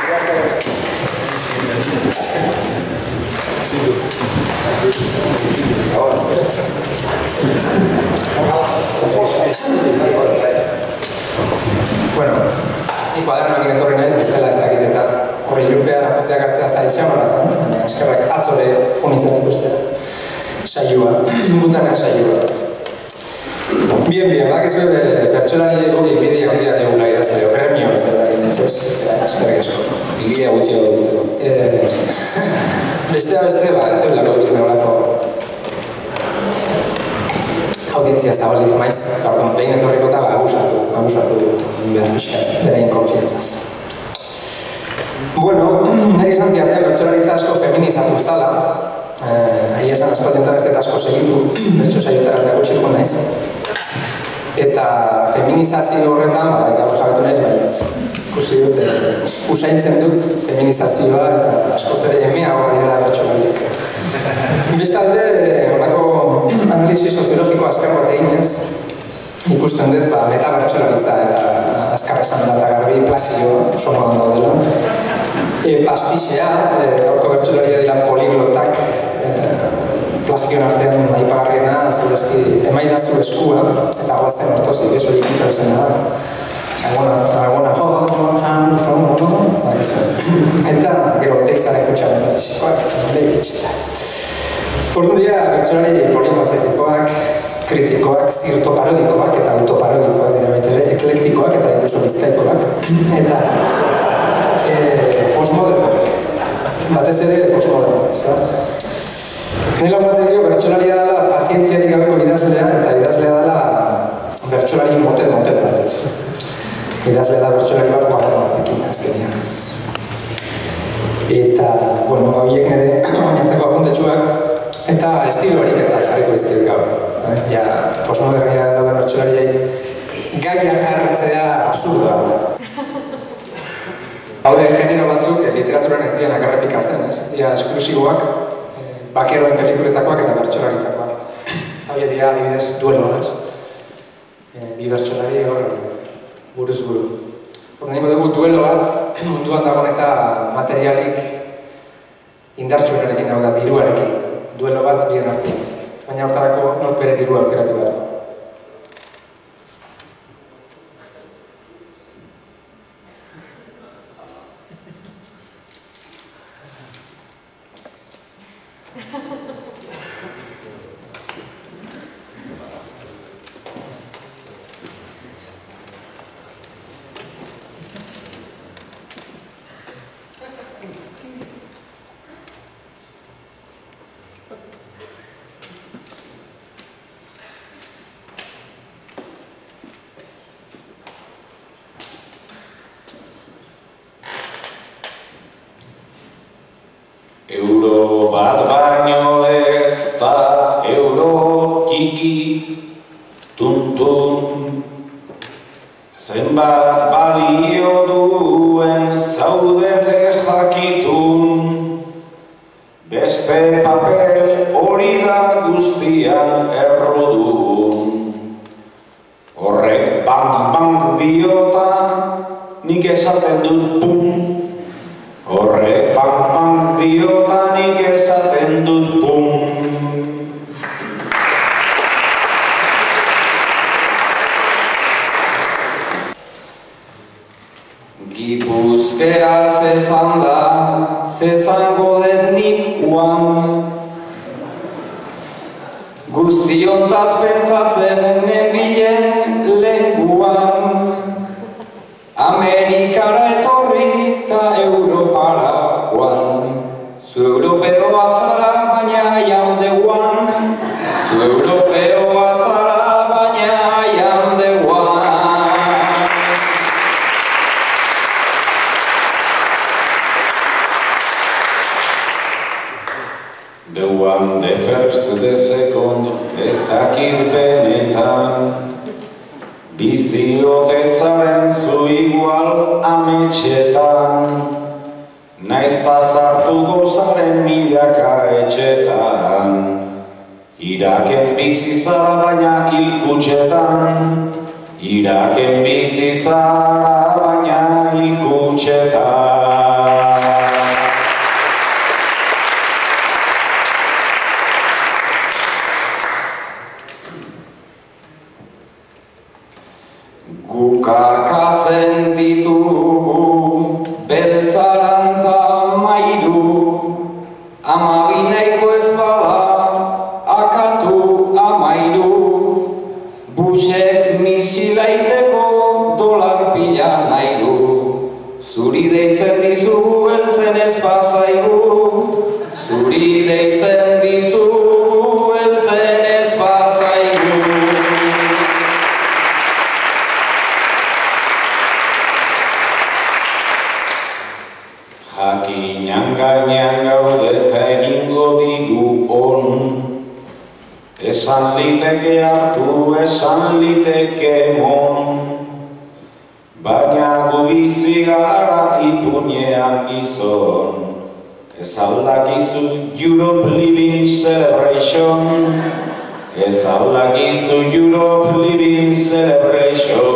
Bueno, ni kuadernoak etorri naiz, bestela ez dakit eta horri ilupean apunteak hartzea zaitxean horra zen, baina eskerrak atzore unitzen ikustea. Saioa, mutarren saioa. Bien, bakizu pertsolari dugu bidea handia dugula idazleo, premio ez dela ginez, ez? Eskerrak esko, bilia gutxeo dutzeko. Bestea, ez dugulako egiten olako audientzia zabalik maiz, eta orduan behin etorriko eta abusatu behar pixkat, berain konfiantzaz. Bueno, nire esan ziaten, bertsolaritza asko feminizatu zala, ahi esan askotentan ez dut asko segitu, bertso saiotaran dago txiko naiz. Eta feminizazio horretan, gaur jabetu naiz, ikusi dut, usaintzen dut feminizazioa eta asko zer emea hori dela bertsolariak. Bestalde, horako analisi soziologiko azkar bat eginez, ikusten dut metabertsolaritza eta azkar esan da eta garbi plagio oso modan daudela. Pastixea, gaurko bertsolaria dira poliglotak, plagioan artean aipagarriena, emaina zu eskua, eta goazen ortozik, ez hori ikita izena da. Agona eta gero teixaren kutsa metafisikoak, lehitxeta. Ordu dira, bertsolari polifazetikoak, kritikoak, zirtoparodikoak eta autoparodikoak dira baita ere, eklektikoak eta inkluso bizkaikoak, eta postmodernoak. Batez ere postmodernoak, ez da? Nela bate dio, bertsolaria dela pazientziarik gabeko idazlea, eta idazlea dela bertsolari motel batez. Idazlea da bertsolari bat kuaderno batekin, azkenean. Eta, bueno, horiek nire oinarteko apuntetxuak, eta estilo barik eta jarriko izkiet gaur. Ja, postmodernia dauden bertsolariei gaia jarratzea absurdoa. Haude genero batzuk literaturan ez dian akarrepikatzen, ez? Dia esklusiboak, bakeroen pelikuletakoak eta bertsolaritzakoak. Haude dia, adibidez, dueloak. Bi bertsolari hor buruz buru. Hor nahi dugu duelo bat, munduan dagoen eta materialik indartsuenarekin, hau da, diruarekin. Duelo bat bien artean. Baina hortarako nork bere dirua aukeratu behar du. Euro bat baino ez da euro txiki tuntun, zenbat balio duen zaudete jakitun, beste papel hori da guztian errudun. Horrek bank diota, nik esaten dut pum. Horrek bank diota, nik esaten dut pum. Gipuzkeraz esan da, zezango dut nik uan. Guztiontaz pentsatzen nebilen lenguan. Amerikara etorri eta Europara joan. Zu europeoa zara baina jaudeguan. Zu europeoa zara baina jaudeguan. The one, the first, the second, ez dakit benetan. Biziote zaren zu igual ametxetan, naizta zartuko zaren milaka etxetan. Iraken bizi zara baina hilkutxetan, Iraken bizi zara baina hilkutxetan. zuri deitzen dizugu heltzen ez bazaigu, zuri deitzen dizugu heltzen ez bazaigu. Jakinan gainean gaude eta egingo digu on, esan liteke hartu, esan liteke mon, baina gu bizi gara ipuinean gizon. Ez aldakizu Europe Living Celebration, ez aldakizu Europe Living Celebration.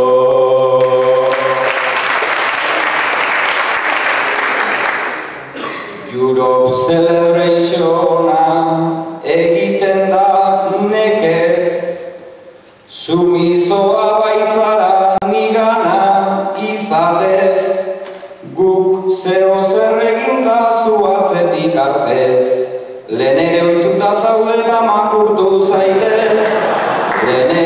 Europe Celebrationa egiten da nekez, sumisoa baitzara nigana izatez, guk zeo zer eginda zu atzetik artez, lehen ere ohituta zaude eta makurtu zaitez, lehen